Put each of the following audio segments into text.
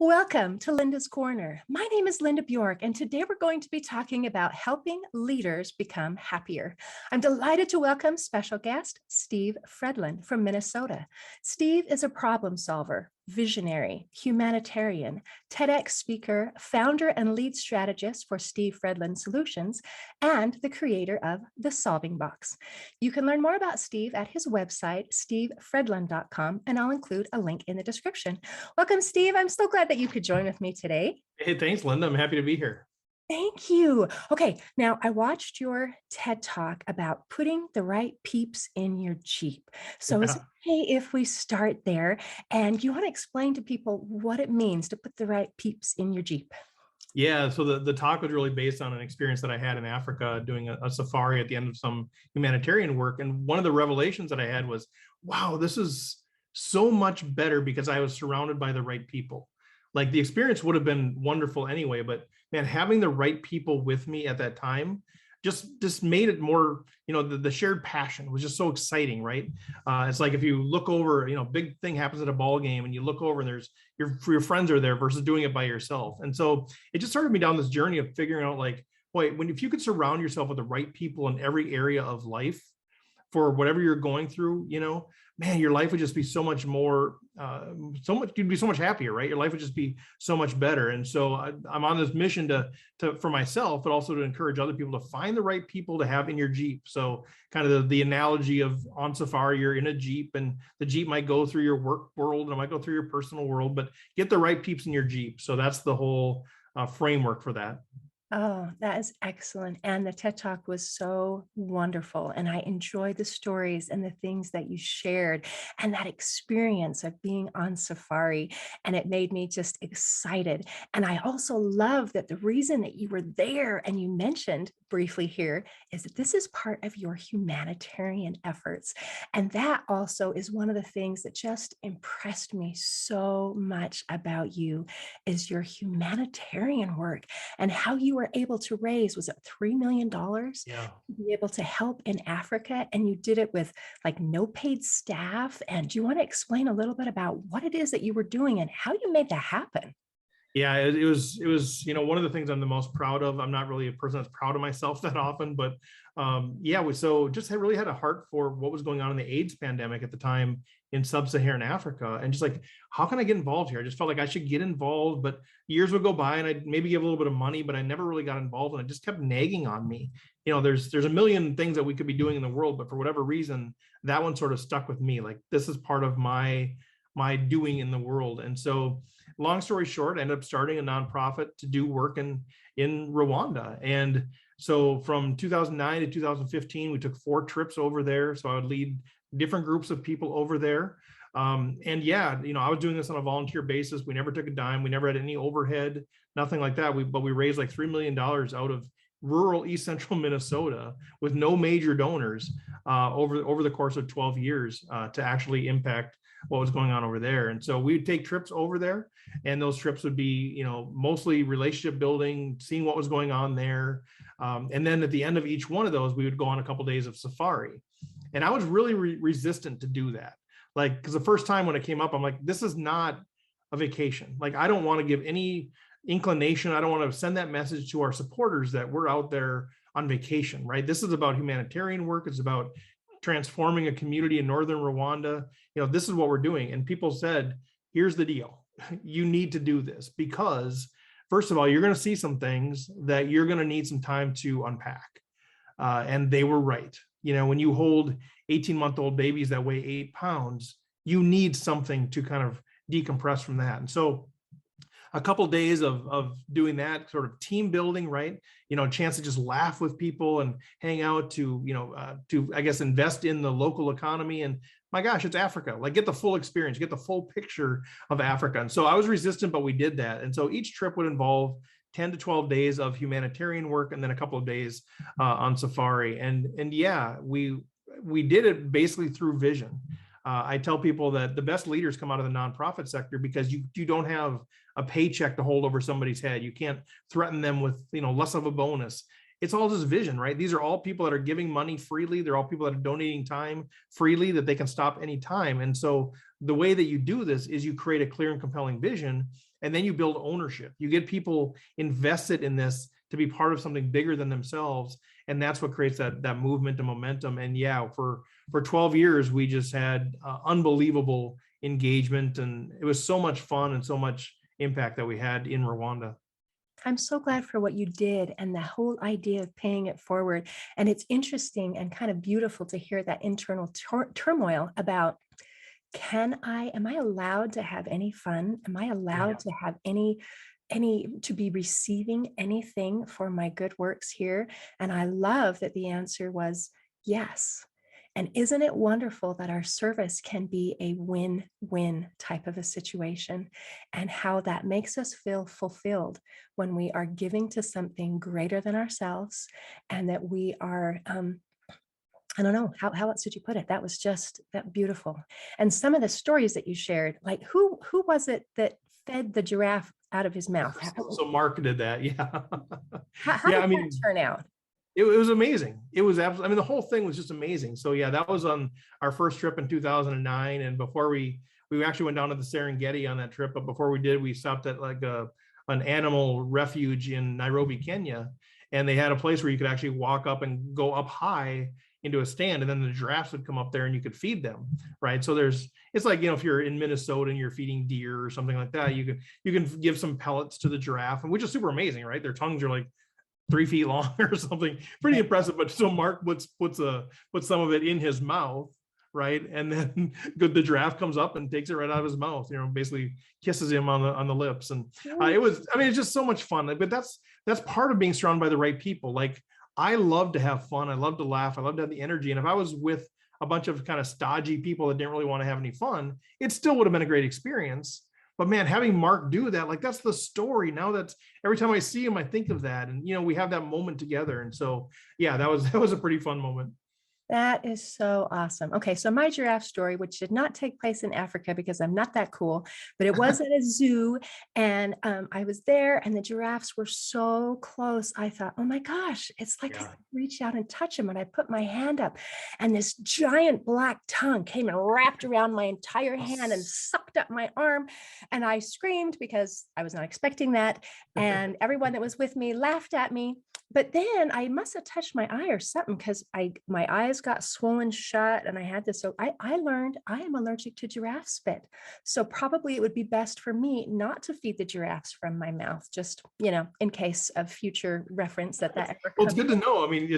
Welcome to Linda's Corner. My name is Linda Bjork, and today we're going to be talking about helping leaders become happier. I'm delighted to welcome special guest Steve Fredlund from Minnesota. Steve is a problem solver, visionary, humanitarian, TEDx speaker, founder and lead strategist for Steve Fredlund Solutions, and the creator of The Solving Box. You can learn more about Steve at his website, stevefredlund.com, and I'll include a link in the description. Welcome, Steve. I'm so glad that you could join with me today. Hey, thanks, Linda. I'm happy to be here. Thank you. Okay, now I watched your TED Talk about putting the right peeps in your Jeep. So is it okay if we start there? And you want to explain to people what it means to put the right peeps in your Jeep? Yeah, so the talk was really based on an experience that I had in Africa doing a safari at the end of some humanitarian work. And one of the revelations that I had was, wow, this is so much better because I was surrounded by the right people. Like the experience would have been wonderful anyway, but man, having the right people with me at that time just made it more, the shared passion was just so exciting, right? It's like if you look over, big thing happens at a ball game and you look over and there's your friends are there versus doing it by yourself. And so it just started me down this journey of figuring out like, wait, if you could surround yourself with the right people in every area of life for whatever you're going through, man, your life would just be so much more, you'd be so much happier, right? Your life would just be so much better. And so I'm on this mission for myself, but also to encourage other people to find the right people to have in your Jeep. So kind of the analogy of on safari, you're in a Jeep and the Jeep might go through your work world and it might go through your personal world, but get the right peeps in your Jeep. So that's the whole framework for that. Oh, that is excellent. And the TED Talk was so wonderful. And I enjoyed the stories and the things that you shared and that experience of being on safari. And it made me just excited. And I also love that the reason that you were there and you mentioned briefly here is that this is part of your humanitarian efforts. And that also is one of the things that just impressed me so much about you is your humanitarian work and how you were able to raise, was it $3 million Yeah. to be able to help in Africa? And you did it with like no paid staff. And do you want to explain a little bit about what it is that you were doing and how you made that happen? Yeah, it was, one of the things I'm the most proud of. I'm not really a person that's proud of myself that often, but so just really had a heart for what was going on in the AIDS pandemic at the time in sub-Saharan Africa. And just like, how can I get involved here? I just felt like I should get involved, but years would go by and I'd maybe give a little bit of money, but I never really got involved. And it just kept nagging on me. There's a million things that we could be doing in the world, but for whatever reason, that one sort of stuck with me. Like this is part of my doing in the world. And so long story short, I ended up starting a nonprofit to do work in Rwanda. And so from 2009 to 2015, we took 4 trips over there. So I would lead different groups of people over there. I was doing this on a volunteer basis. We never took a dime. We never had any overhead, nothing like that. But we raised like $3 million out of rural East Central Minnesota with no major donors over the course of 12 years to actually impact what was going on over there. And so we'd take trips over there, and those trips would be, mostly relationship building, seeing what was going on there. And then at the end of each one of those, we would go on a couple of days of safari. And I was really resistant to do that. Like, because the first time when it came up, I'm like, this is not a vacation. Like, I don't want to give any inclination. I don't want to send that message to our supporters that we're out there on vacation, right? This is about humanitarian work. It's about transforming a community in northern Rwanda. This is what we're doing. And people said, here's the deal. You need to do this because, first of all, you're going to see some things that you're going to need some time to unpack. And they were right. When you hold 18-month-old babies that weigh 8 pounds, you need something to kind of decompress from that. And so a couple of days of doing that sort of team building, right? A chance to just laugh with people and hang out to I guess, invest in the local economy. And my gosh, it's Africa. Like, get the full experience, get the full picture of Africa. And so I was resistant, but we did that. And so each trip would involve 10 to 12 days of humanitarian work and then a couple of days on safari. And we did it basically through vision. I tell people that the best leaders come out of the nonprofit sector because you don't have a paycheck to hold over somebody's head. You can't threaten them with less of a bonus. it's all just vision, right? These are all people that are giving money freely. They're all people that are donating time freely that they can stop anytime. And so the way that you do this is you create a clear and compelling vision, and then you build ownership. You get people invested in this to be part of something bigger than themselves. And that's what creates that movement and momentum. And yeah, for 12 years, we just had unbelievable engagement, and it was so much fun and so much impact that we had in Rwanda. I'm so glad for what you did and the whole idea of paying it forward. And it's interesting and kind of beautiful to hear that internal turmoil about, am I allowed to have any fun? Am I allowed to have to be receiving anything for my good works here? And I love that the answer was yes. And isn't it wonderful that our service can be a win-win type of a situation, and how that makes us feel fulfilled when we are giving to something greater than ourselves, and that we are, I don't know, how else did you put it? That was just that beautiful. And some of the stories that you shared, like who was it that fed the giraffe out of his mouth? So Mark did that. Yeah. How Yeah. did I that mean, turn out? it was amazing. It was absolutely, I mean, the whole thing was just amazing. So yeah, that was on our first trip in 2009. And before we actually went down to the Serengeti on that trip, but before we did, we stopped at like an animal refuge in Nairobi, Kenya. And they had a place where you could actually walk up and go up high into a stand, and then the giraffes would come up there and you could feed them, right? So it's like, if you're in Minnesota and you're feeding deer or something like that, you can give some pellets to the giraffe, which is super amazing, right? Their tongues are like 3 feet long or something, pretty impressive. But so Mark puts some of it in his mouth, right? And then the giraffe comes up and takes it right out of his mouth, basically kisses him on the lips. And it's just so much fun. But that's part of being surrounded by the right people. Like, I love to have fun. I love to laugh. I love to have the energy. And if I was with a bunch of kind of stodgy people that didn't really want to have any fun, it still would have been a great experience. But man, having Mark do that, like, that's the story. Now that's every time I see him, I think of that. And, we have that moment together. And so, yeah, that was a pretty fun moment. That is so awesome. Okay, so my giraffe story, which did not take place in Africa because I'm not that cool, but it was at a zoo, and I was there, and the giraffes were so close. I thought, oh my gosh, it's like I could reach out and touch them. And I put my hand up, and this giant black tongue came and wrapped around my entire hand and sucked up my arm. And I screamed because I was not expecting that. And everyone that was with me laughed at me. But then I must have touched my eye or something, because my eyes got swollen shut, and I had this. So I learned I am allergic to giraffe spit. So probably it would be best for me not to feed the giraffes from my mouth, just, in case of future reference that ever Well, comes. it's good to know. I mean,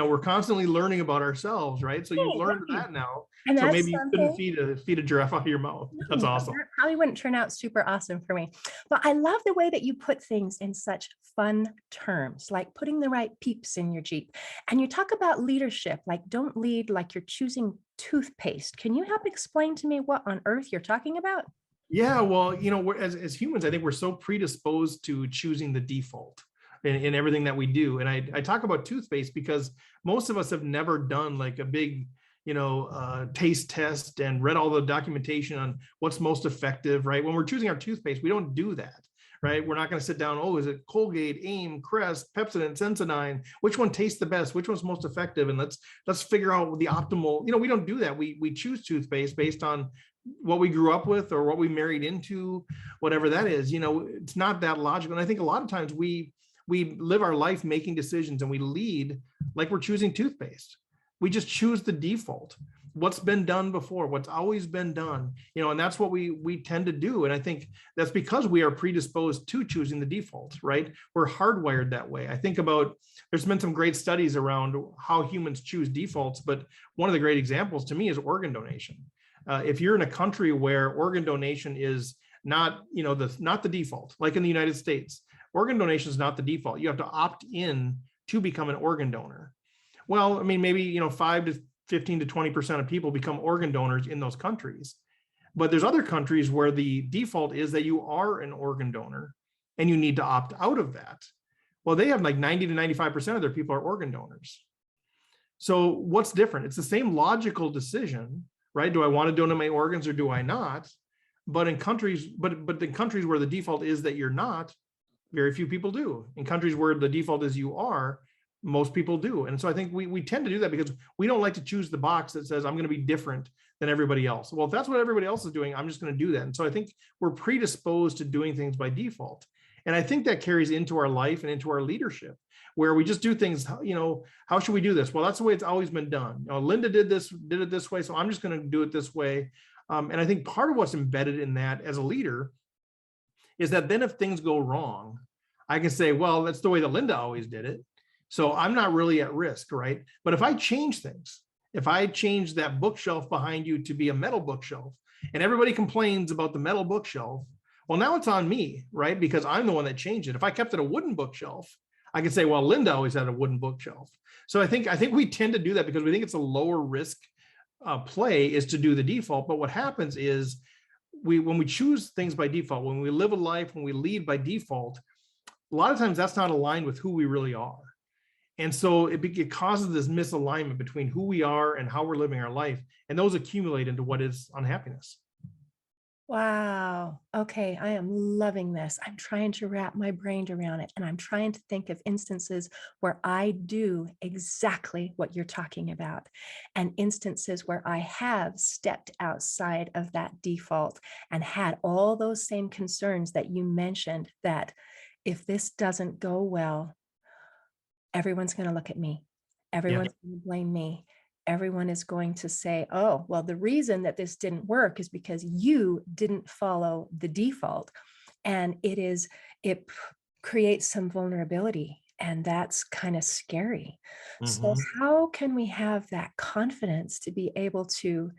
we're constantly learning about ourselves, right? So you've learned Right. that now. And So that's maybe you couldn't something. feed a giraffe out of your mouth. That's No, awesome. that probably wouldn't turn out super awesome for me. But I love the way that you put things in such fun terms, like putting the right peeps in your Jeep. And you talk about leadership, like don't lead like you're choosing toothpaste. Can you help explain to me what on earth you're talking about? Yeah, well, as humans, I think we're so predisposed to choosing the default in everything that we do. And I talk about toothpaste because most of us have never done like a big, taste test and read all the documentation on what's most effective, right? When we're choosing our toothpaste, we don't do that, right? We're not going to sit down, oh, is it Colgate, Aim, Crest, Pepsodent, Sensodyne? Which one tastes the best? Which one's most effective? And let's figure out the optimal, we don't do that. We choose toothpaste based on what we grew up with or what we married into, whatever that is. It's not that logical. And I think a lot of times we live our life making decisions, and we lead like we're choosing toothpaste. We just choose the default, what's been done before, what's always been done, and that's what we tend to do. And I think that's because we are predisposed to choosing the default, right? We're hardwired that way. I think about, there's been some great studies around how humans choose defaults, but one of the great examples to me is organ donation. If you're in a country where organ donation is not, not the default, like in the United States, organ donation is not the default. You have to opt in to become an organ donor. Well, I mean, maybe 5 to 15 to 20% of people become organ donors in those countries. But there's other countries where the default is that you are an organ donor and you need to opt out of that. Well, they have like 90 to 95% of their people are organ donors. So what's different? It's the same logical decision, right? Do I want to donate my organs or do I not? But in countries where the default is that you're not, Very few people do. In countries where the default is you are, most people do. And so I think we tend to do that because we don't like to choose the box that says, I'm going to be different than everybody else. Well, if that's what everybody else is doing, I'm just going to do that. And so I think we're predisposed to doing things by default. And I think that carries into our life and into our leadership, where we just do things, how should we do this? Well, that's the way it's always been done. Linda did it this way, so I'm just going to do it this way. And I think part of what's embedded in that as a leader is that then if things go wrong, I can say, well, that's the way that Linda always did it. So I'm not really at risk, right? But if I change things, if I change that bookshelf behind you to be a metal bookshelf, and everybody complains about the metal bookshelf, well, now it's on me, right? Because I'm the one that changed it. If I kept it a wooden bookshelf, I could say, well, Linda always had a wooden bookshelf. So I think we tend to do that because we think it's a lower risk play is to do the default. But what happens is when we choose things by default, when we live a life, when we lead by default, a lot of times that's not aligned with who we really are. And so it causes this misalignment between who we are and how we're living our life. And those accumulate into what is unhappiness. Wow. Okay. I am loving this. I'm trying to wrap my brain around it. And I'm trying to think of instances where I do exactly what you're talking about, and instances where I have stepped outside of that default and had all those same concerns that you mentioned, that if this doesn't go well, everyone's going to look at me. Yeah. Everyone's going to blame me. Everyone is going to say, oh, well, the reason that this didn't work is because you didn't follow the default. And it creates some vulnerability. And that's kind of scary. So, Mm-hmm. how can we have that confidence to be able to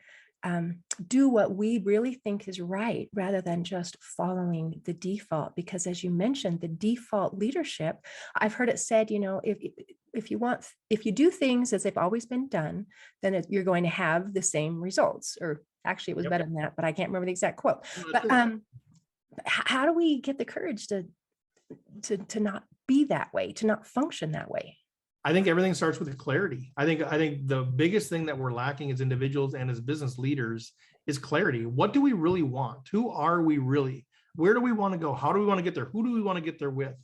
do what we really think is right rather than just following the default? Because as you mentioned, the default leadership, I've heard it said, if you do things as they've always been done, then you're going to have the same results. Or actually, it was Yep. better than that, but I can't remember the exact quote. No, that's But it. how do we get the courage to not be that way, to not function that way? I think everything starts with clarity. I think the biggest thing that we're lacking as individuals and as business leaders is clarity. What do we really want? Who are we really? Where do we want to go? How do we want to get there? Who do we want to get there with?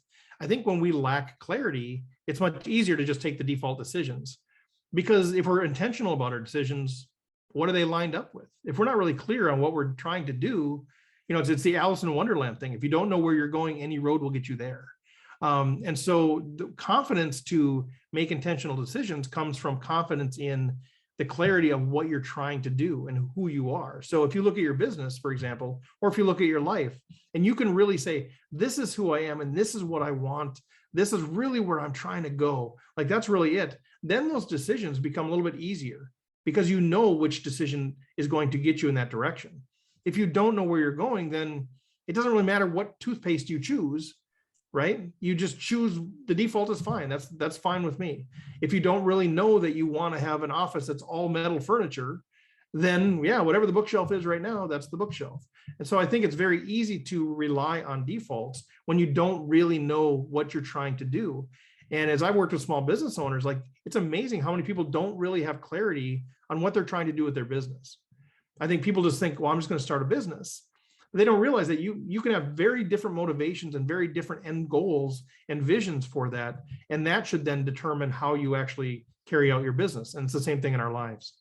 I think when we lack clarity, it's much easier to just take the default decisions. Because if we're intentional about our decisions, what are they lined up with? If we're not really clear on what we're trying to do, it's the Alice in Wonderland thing. If you don't know where you're going, any road will get you there. And so the confidence to make intentional decisions comes from confidence in the clarity of what you're trying to do and who you are. So if you look at your business, for example, or if you look at your life, and you can really say, this is who I am and this is what I want, this is really where I'm trying to go, like that's really it, then those decisions become a little bit easier because you know which decision is going to get you in that direction. If you don't know where you're going, then it doesn't really matter what toothpaste you choose, right? You just choose the default is fine. That's fine with me. If you don't really know that you want to have an office that's all metal furniture, then yeah, whatever the bookshelf is right now, that's the bookshelf. And so I think it's very easy to rely on defaults when you don't really know what you're trying to do. And as I worked with small business owners, like it's amazing how many people don't really have clarity on what they're trying to do with their business. I think people just think, well, I'm just going to start a business. They don't realize that you can have very different motivations and very different end goals and visions for that. And that should then determine how you actually carry out your business. And it's the same thing in our lives.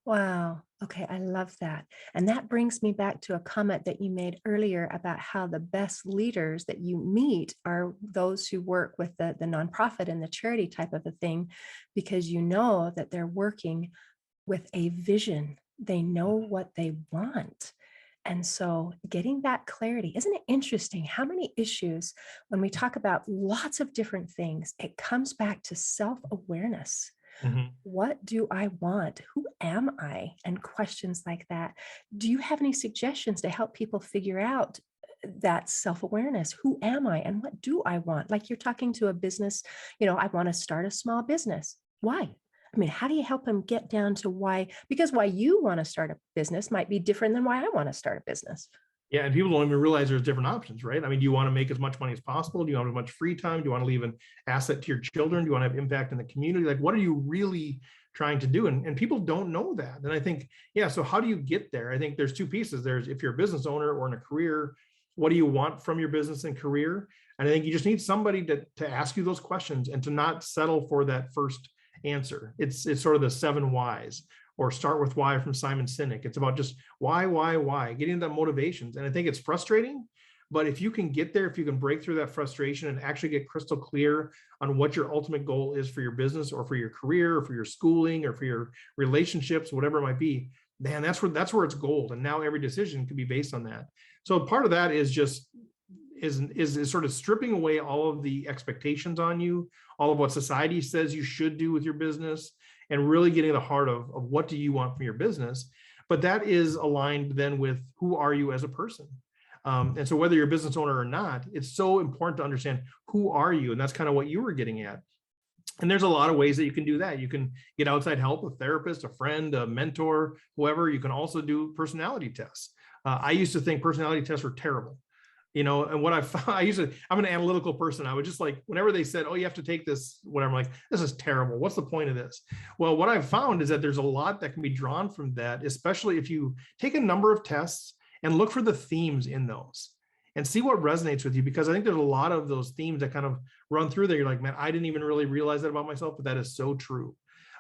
Wow. Okay. I love that. And that brings me back to a comment that you made earlier about how the best leaders that you meet are those who work with the nonprofit and the charity type of a thing, because you know that they're working with a vision. They know what they want. And so getting that clarity, isn't it interesting how many issues, when we talk about lots of different things, it comes back to self-awareness. Mhm. What do I want? Who am I? And questions like that. Do you have any suggestions to help people figure out that self-awareness? Who am I and what do I want? Like you're talking to a business, I want to start a small business. Why? I mean, how do you help them get down to why? Because why you want to start a business might be different than why I want to start a business. Yeah, and people don't even realize there's different options, right? I mean, do you want to make as much money as possible? Do you want as much free time? Do you want to leave an asset to your children? Do you want to have impact in the community? Like, what are you really trying to do? And people don't know that. And I think, yeah, so how do you get there? I think there's two pieces. There's if you're a business owner or in a career, what do you want from your business and career? And I think you just need somebody to ask you those questions and to not settle for that first answer. It's sort of the seven whys, or start with why from Simon Sinek. It's about just why, getting that motivations. And I think it's frustrating, but if you can get there, if you can break through that frustration and actually get crystal clear on what your ultimate goal is for your business or for your career or for your schooling or for your relationships, whatever it might be, man, that's where it's gold. And now every decision can be based on that. So part of that is just is sort of stripping away all of the expectations on you, all of what society says you should do with your business, and really getting to the heart of what do you want from your business. But that is aligned then with who are you as a person. And so whether you're a business owner or not, it's so important to understand who are you. And that's kind of what you were getting at. And there's a lot of ways that you can do that. You can get outside help, a therapist, a friend, a mentor, whoever. You can also do personality tests. I used to think personality tests were terrible. And what I found, I'm an analytical person. I would just like, whenever they said, oh, you have to take this, whatever, I'm like, this is terrible. What's the point of this? Well, what I've found is that there's a lot that can be drawn from that, especially if you take a number of tests and look for the themes in those and see what resonates with you. Because I think there's a lot of those themes that kind of run through there. You're like, man, I didn't even really realize that about myself, but that is so true.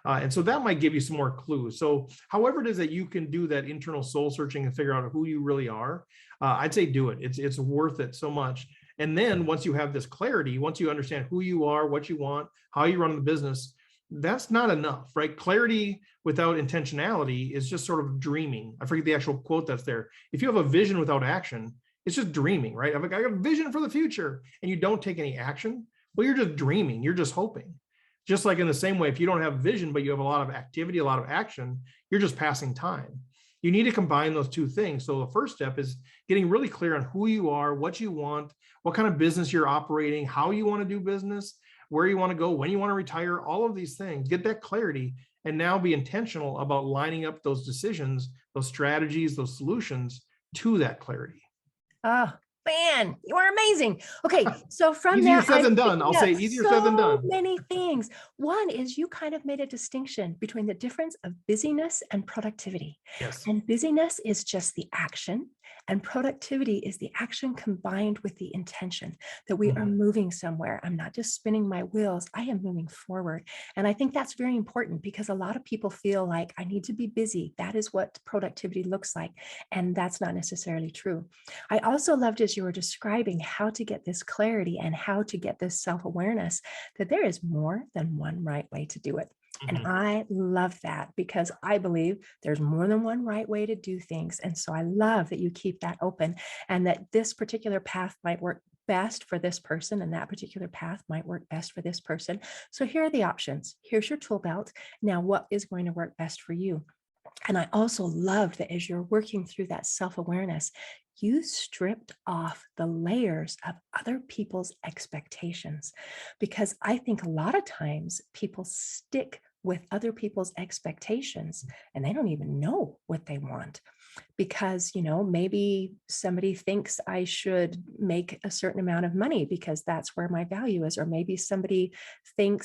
And so that might give you some more clues. So however it is that you can do that internal soul searching and figure out who you really are, I'd say do it. It's worth it so much. And then once you have this clarity, once you understand who you are, what you want, how you run the business, that's not enough, right? Clarity without intentionality is just sort of dreaming. I forget the actual quote that's there. If you have a vision without action, it's just dreaming, right? I'm like, I got a vision for the future and you don't take any action. Well, you're just dreaming. You're just hoping. Just like in the same way, if you don't have vision, but you have a lot of activity, a lot of action, you're just passing time. You need to combine those two things. So the first step is getting really clear on who you are, what you want, what kind of business you're operating, how you want to do business, where you want to go, when you want to retire, all of these things. Get that clarity and now be intentional about lining up those decisions, those strategies, those solutions to that clarity. Oh, man, you are amazing. Okay, so from Easier that, said I'm than done. I'll picking say up easier said than so done. many things. One is you kind of made a distinction between the difference of busyness and productivity. Yes. And busyness is just the action, and productivity is the action combined with the intention that we are moving somewhere. I'm not just spinning my wheels, I am moving forward. And I think that's very important because a lot of people feel like I need to be busy. That is what productivity looks like. And that's not necessarily true. I also loved as you were describing how to get this clarity and how to get this self-awareness that there is more than one right way to do it. And I love that because I believe there's more than one right way to do things. And so I love that you keep that open and that this particular path might work best for this person and that particular path might work best for this person. So here are the options. Here's your tool belt. Now, what is going to work best for you? And I also love that as you're working through that self-awareness, you stripped off the layers of other people's expectations. Because I think a lot of times people stick with other people's expectations and they don't even know what they want. Because, maybe somebody thinks I should make a certain amount of money because that's where my value is. Or maybe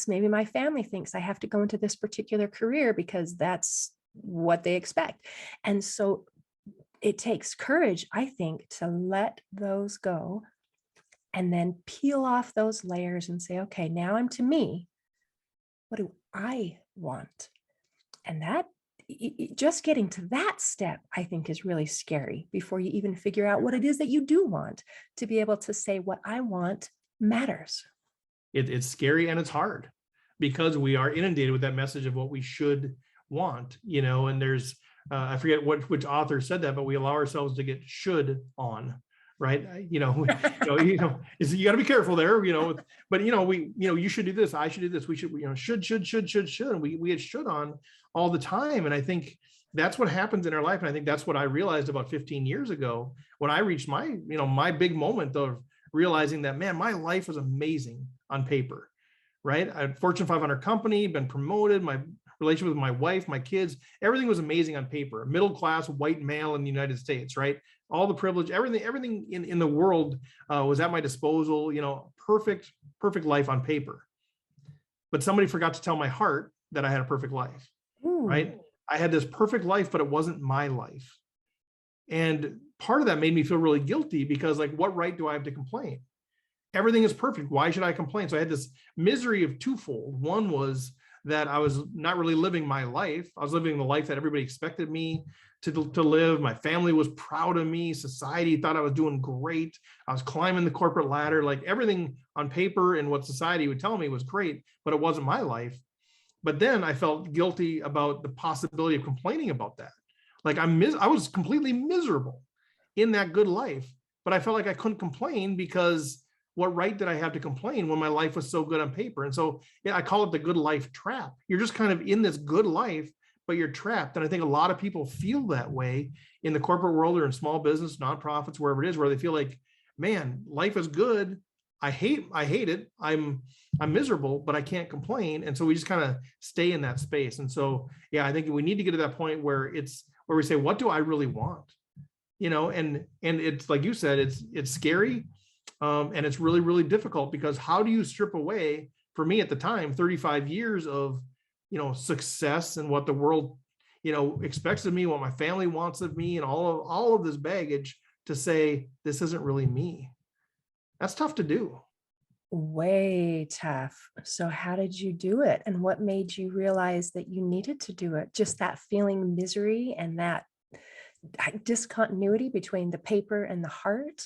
maybe my family thinks I have to go into this particular career because that's what they expect. And so it takes courage, I think, to let those go and then peel off those layers and say, okay, now I'm to me. What do I want? And that just getting to that step, I think, is really scary before you even figure out what it is that you do want, to be able to say what I want matters. It's scary and it's hard because we are inundated with that message of what we should want, and there's I forget which author said that, but we allow ourselves to get should on, right? You got to be careful there, but you should do this, I should do this, we should, should, and we get should on all the time. And I think that's what happens in our life. And I think that's what I realized about 15 years ago when I reached my big moment of realizing that, man, my life was amazing on paper, right? I had Fortune 500 company, been promoted, my relationship with my wife, my kids, everything was amazing on paper. Middle class white male in the United States, right? All the privilege, everything in the world was at my disposal. Perfect life on paper. But somebody forgot to tell my heart that I had a perfect life, right? I had this perfect life, but it wasn't my life. And part of that made me feel really guilty because, like, what right do I have to complain? everything is perfect. Why should I complain? So I had this misery of twofold. One was that I was not really living my life. I was living the life that everybody expected me to live. My family was proud of me. Society thought I was doing great. I was climbing the corporate ladder. Like everything on paper and what society would tell me was great, but it wasn't my life. But then I felt guilty about the possibility of complaining about that. Like I was completely miserable in that good life, but I felt like I couldn't complain because what right did I have to complain when my life was so good on paper? And so, yeah, I call it the good life trap. You're just kind of in this good life, but you're trapped. And I think a lot of people feel that way in the corporate world or in small business, nonprofits, wherever it is, where they feel like, man, life is good. I hate it. I'm miserable, but I can't complain. And so we just kind of stay in that space. And so, yeah, I think we need to get to that point where we say, what do I really want? And it's like you said, it's scary. And it's really, really difficult because how do you strip away, for me at the time, 35 years of, success and what the world, expects of me, what my family wants of me, and all of this baggage to say, this isn't really me. That's tough to do. Way tough. So how did you do it? And what made you realize that you needed to do it? Just that feeling misery and that discontinuity between the paper and the heart?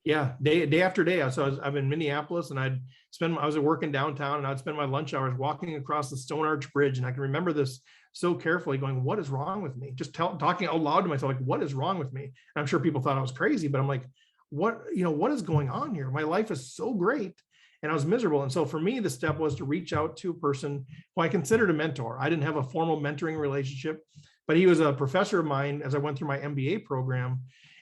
Yeah, day after day. So I'm in Minneapolis, and I was working downtown, and I'd spend my lunch hours walking across the Stone Arch Bridge, and I can remember this so carefully, going, "What is wrong with me?" Just talking out loud to myself, like, "What is wrong with me?" And I'm sure people thought I was crazy, but I'm like, what is going on here? My life is so great, and I was miserable. And so for me, the step was to reach out to a person who I considered a mentor. I didn't have a formal mentoring relationship, but he was a professor of mine as I went through my MBA program.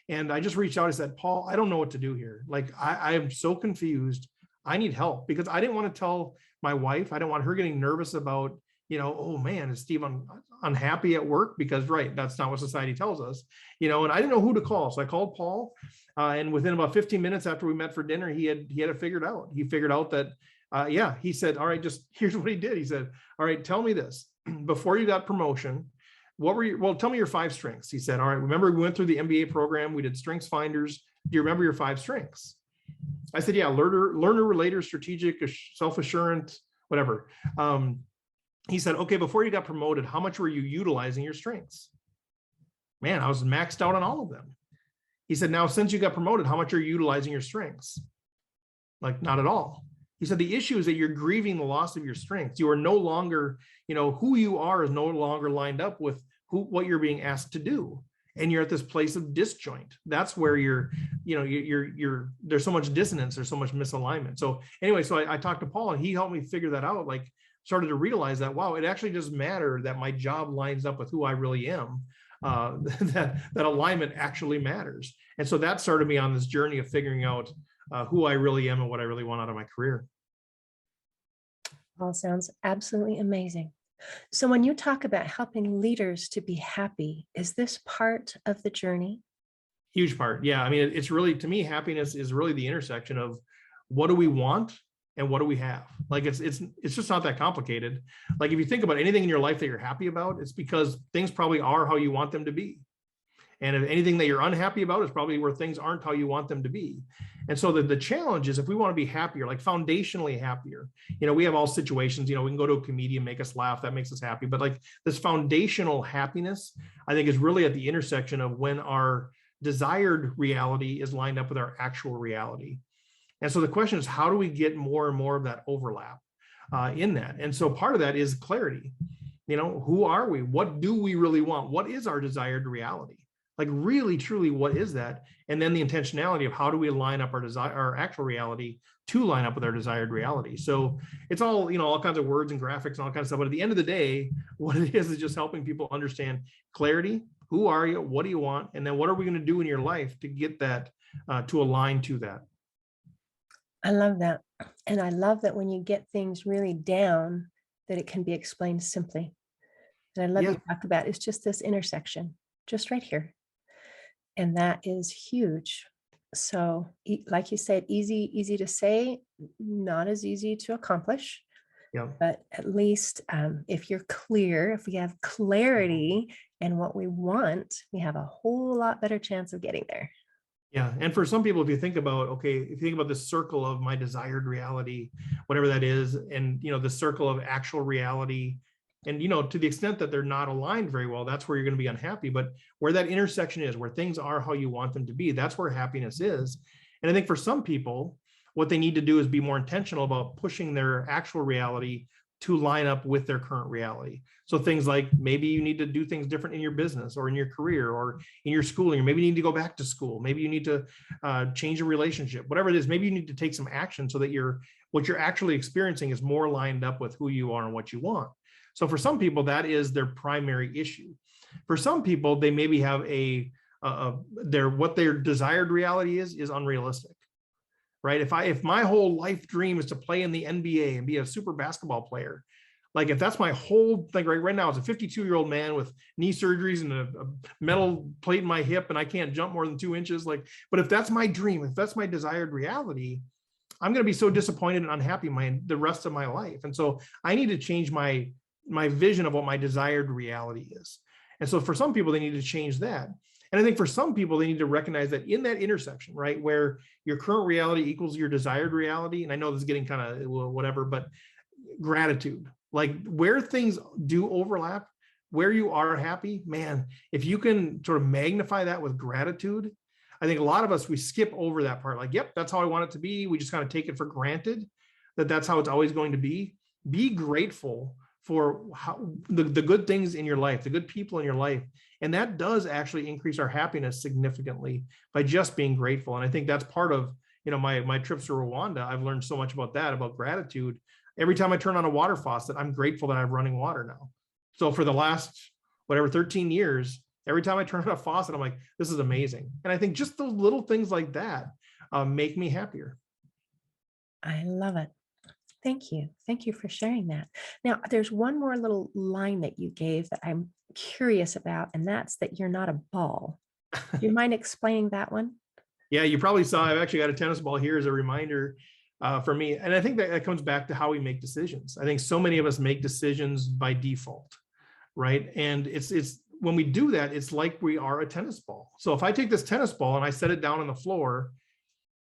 And I just reached out and said, Paul, I don't know what to do here. Like, I am so confused. I need help, because I didn't want to tell my wife. I didn't want her getting nervous about, oh man, is Steve unhappy at work? Because, right, that's not what society tells us, and I didn't know who to call. So I called Paul. And within about 15 minutes after we met for dinner, he had it figured out. He figured out that, yeah, he said, all right, just here's what he did. He said, all right, tell me this. Before you got promotion, tell me your 5 strengths. He said, all right, remember we went through the MBA program, we did strengths finders. Do you remember your 5 strengths? I said, yeah, learner, relator, strategic, self-assurant, whatever. He said, okay, before you got promoted, how much were you utilizing your strengths? Man, I was maxed out on all of them. He said, now, since you got promoted, how much are you utilizing your strengths? Like, not at all. He said, the issue is that you're grieving the loss of your strengths. You are no longer, who you are is no longer lined up with what you're being asked to do. And you're at this place of disjoint. That's where there's so much dissonance, there's so much misalignment. So anyway, so I talked to Paul, and he helped me figure that out. Like, started to realize that, wow, it actually does matter that my job lines up with who I really am. That alignment actually matters. And so that started me on this journey of figuring out who I really am and what I really want out of my career. All sounds absolutely amazing. So when you talk about helping leaders to be happy, is this part of the journey? Huge part. Yeah. I mean, it's really, to me, happiness is really the intersection of what do we want and what do we have. Like, it's just not that complicated. Like, if you think about anything in your life that you're happy about, it's because things probably are how you want them to be. And if anything that you're unhappy about is probably where things aren't how you want them to be. And so the challenge is, if we want to be happier, like foundationally happier, we have all situations, we can go to a comedian, make us laugh, that makes us happy. But like, this foundational happiness, I think, is really at the intersection of when our desired reality is lined up with our actual reality. And so the question is, how do we get more and more of that overlap in that? And so part of that is clarity. Who are we? What do we really want? What is our desired reality? Like, really, truly, what is that? And then the intentionality of how do we line up our actual reality to line up with our desired reality. So it's all, all kinds of words and graphics and all kinds of stuff. But at the end of the day, what it is just helping people understand clarity. Who are you? What do you want? And then what are we going to do in your life to get that, to align to that? I love that. And I love that when you get things really down, that it can be explained simply. And I love Yeah. you talk about it's just this intersection, just right here. And that is huge. So, like you said, easy to say, not as easy to accomplish. Yeah. But at least if you're clear, if we have clarity in what we want, we have a whole lot better chance of getting there. Yeah. And for some people, if you think about, okay, if you think about this circle of my desired reality, whatever that is, and, the circle of actual reality, and, to the extent that they're not aligned very well, that's where you're going to be unhappy. But where that intersection is, where things are how you want them to be, that's where happiness is. And I think for some people, what they need to do is be more intentional about pushing their actual reality to line up with their current reality. So things like maybe you need to do things different in your business or in your career or in your schooling, or maybe you need to go back to school. Maybe you need to change a relationship, whatever it is. Maybe you need to take some action so that what you're actually experiencing is more lined up with who you are and what you want. So for some people, that is their primary issue. For some people, they maybe have what their desired reality is unrealistic, right? If my whole life dream is to play in the NBA and be a super basketball player, like if that's my whole thing right now as a 52-year-old man with knee surgeries and a metal plate in my hip and I can't jump more than 2 inches, but if that's my dream, if that's my desired reality, I'm going to be so disappointed and unhappy the rest of my life. And so I need to change my vision of what my desired reality is. And so for some people, they need to change that. And I think for some people, they need to recognize that in that intersection, right, where your current reality equals your desired reality. And I know this is getting kind of whatever, but gratitude, like where things do overlap, where you are happy, man, if you can sort of magnify that with gratitude, I think a lot of us, we skip over that part. Like, yep, that's how I want it to be. We just kind of take it for granted that that's how it's always going to be. Be grateful for the good things in your life, the good people in your life. And that does actually increase our happiness significantly by just being grateful. And I think that's part of, my trips to Rwanda. I've learned so much about that, about gratitude. Every time I turn on a water faucet, I'm grateful that I have running water now. So for the last, 13 years, every time I turn on a faucet, I'm like, this is amazing. And I think just those little things like that make me happier. I love it. Thank you. Thank you for sharing that. Now, there's one more little line that you gave that I'm curious about, and that's that you're not a ball. Do you mind explaining that one? Yeah, you probably saw I've actually got a tennis ball here as a reminder for me. And I think that comes back to how we make decisions. I think so many of us make decisions by default, right? And it's when we do that, it's like we are a tennis ball. So if I take this tennis ball and I set it down on the floor,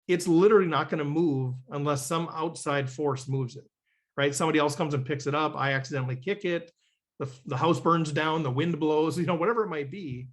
it's literally not going to move unless some outside force moves it, right? Somebody else comes and picks it up. I accidentally kick it. The house burns down, the wind blows, whatever it might be.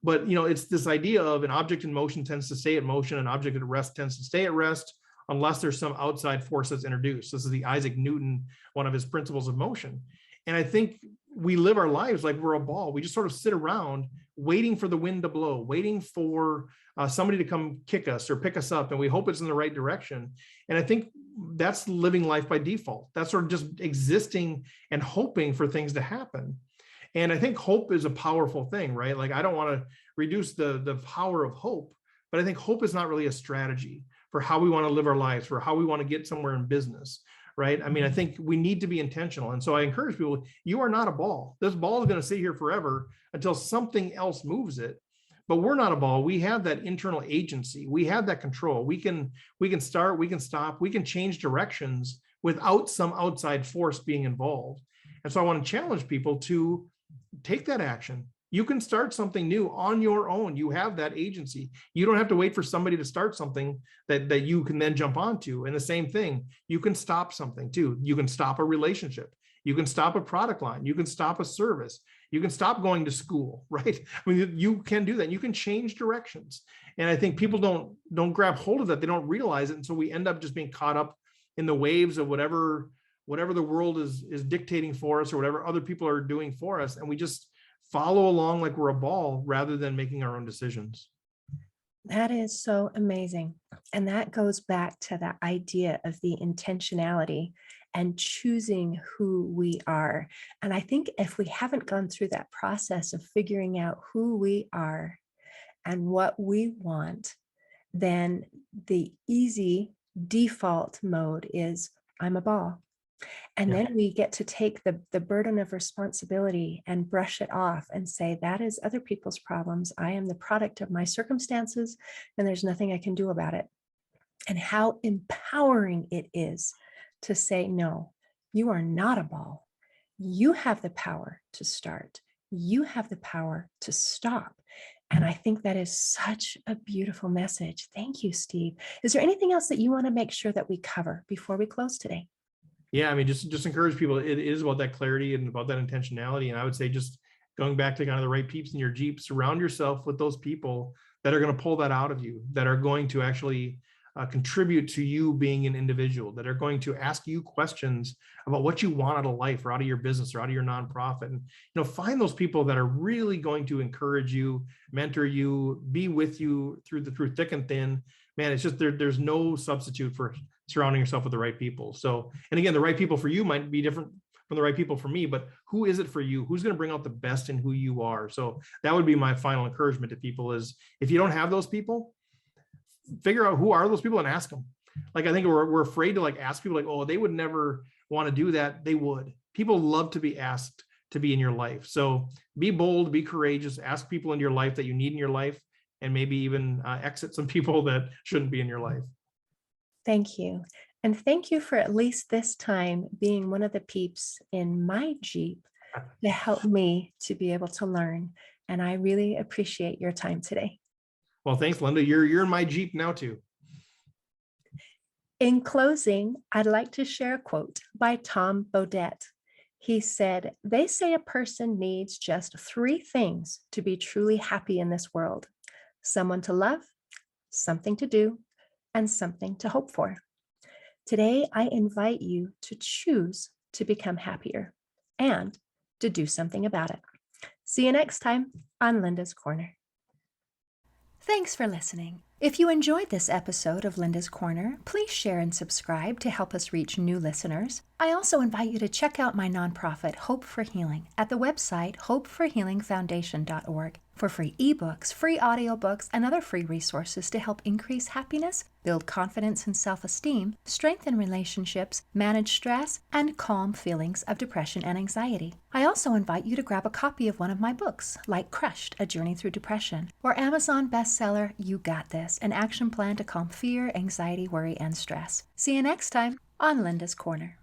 But, it's this idea of an object in motion tends to stay at motion, an object at rest tends to stay at rest, unless there's some outside force that's introduced. This is the Isaac Newton, one of his principles of motion. And I think we live our lives like we're a ball. We just sort of sit around waiting for the wind to blow, waiting for somebody to come kick us or pick us up, and we hope it's in the right direction. And I think that's living life by default. That's sort of just existing and hoping for things to happen. And I think hope is a powerful thing, right? Like I don't want to reduce the power of hope, but I think hope is not really a strategy for how we want to live our lives, for how we want to get somewhere in business, right? I mean, I think we need to be intentional. And so I encourage people, you are not a ball. This ball is going to sit here forever until something else moves it. But we're not a ball. We have that internal agency. We have that control. We can start, we can stop, we can change directions without some outside force being involved. And so I want to challenge people to take that action. You can start something new on your own. You have that agency. You don't have to wait for somebody to start something that you can then jump onto. And the same thing, you can stop something too. You can stop a relationship. You can stop a product line. You can stop a service. You can stop going to school, right? I mean, you can do that. You can change directions. And I think people don't grab hold of that. They don't realize it. And so we end up just being caught up in the waves of whatever the world is dictating for us or whatever other people are doing for us. And we just follow along like we're a ball rather than making our own decisions. That is so amazing. And that goes back to that idea of the intentionality and choosing who we are. And I think if we haven't gone through that process of figuring out who we are and what we want, then the easy default mode is I'm a ball. And Yeah. then we get to take the burden of responsibility and brush it off and say, that is other people's problems. I am the product of my circumstances, and there's nothing I can do about it. And how empowering it is to say, no, you are not a ball. You have the power to start. You have the power to stop. And I think that is such a beautiful message. Thank you, Steve. Is there anything else that you want to make sure that we cover before we close today? Yeah, I mean, just encourage people. It is about that clarity and about that intentionality. And I would say, just going back to kind of the right peeps in your Jeep, surround yourself with those people that are going to pull that out of you, that are going to actually contribute to you being an individual, that are going to ask you questions about what you want out of life or out of your business or out of your nonprofit. And find those people that are really going to encourage you, mentor you, be with you through thick and thin. Man, it's just there's no substitute for surrounding yourself with the right people. So, and again, the right people for you might be different from the right people for me, but who is it for you? Who's going to bring out the best in who you are? So that would be my final encouragement to people is, if you don't have those people, figure out who are those people and ask them. Like, I think we're afraid to like ask people like, oh, they would never want to do that. They would. People love to be asked to be in your life. So be bold, be courageous, ask people in your life that you need in your life, and maybe even exit some people that shouldn't be in your life. Thank you. And thank you for at least this time being one of the peeps in my Jeep to help me to be able to learn. And I really appreciate your time today. Well, thanks, Linda. You're in my Jeep now too. In closing, I'd like to share a quote by Tom Bodett. He said, "They say a person needs just three things to be truly happy in this world: someone to love, something to do, and something to hope for." Today, I invite you to choose to become happier and to do something about it. See you next time on Linda's Corner. Thanks for listening. If you enjoyed this episode of Linda's Corner, please share and subscribe to help us reach new listeners. I also invite you to check out my nonprofit, Hope for Healing, at the website hopeforhealingfoundation.org for free ebooks, free audiobooks, and other free resources to help increase happiness, build confidence and self-esteem, strengthen relationships, manage stress, and calm feelings of depression and anxiety. I also invite you to grab a copy of one of my books, like Crushed, A Journey Through Depression, or Amazon bestseller, You Got This, an action plan to calm fear, anxiety, worry, and stress. See you next time on Linda's Corner.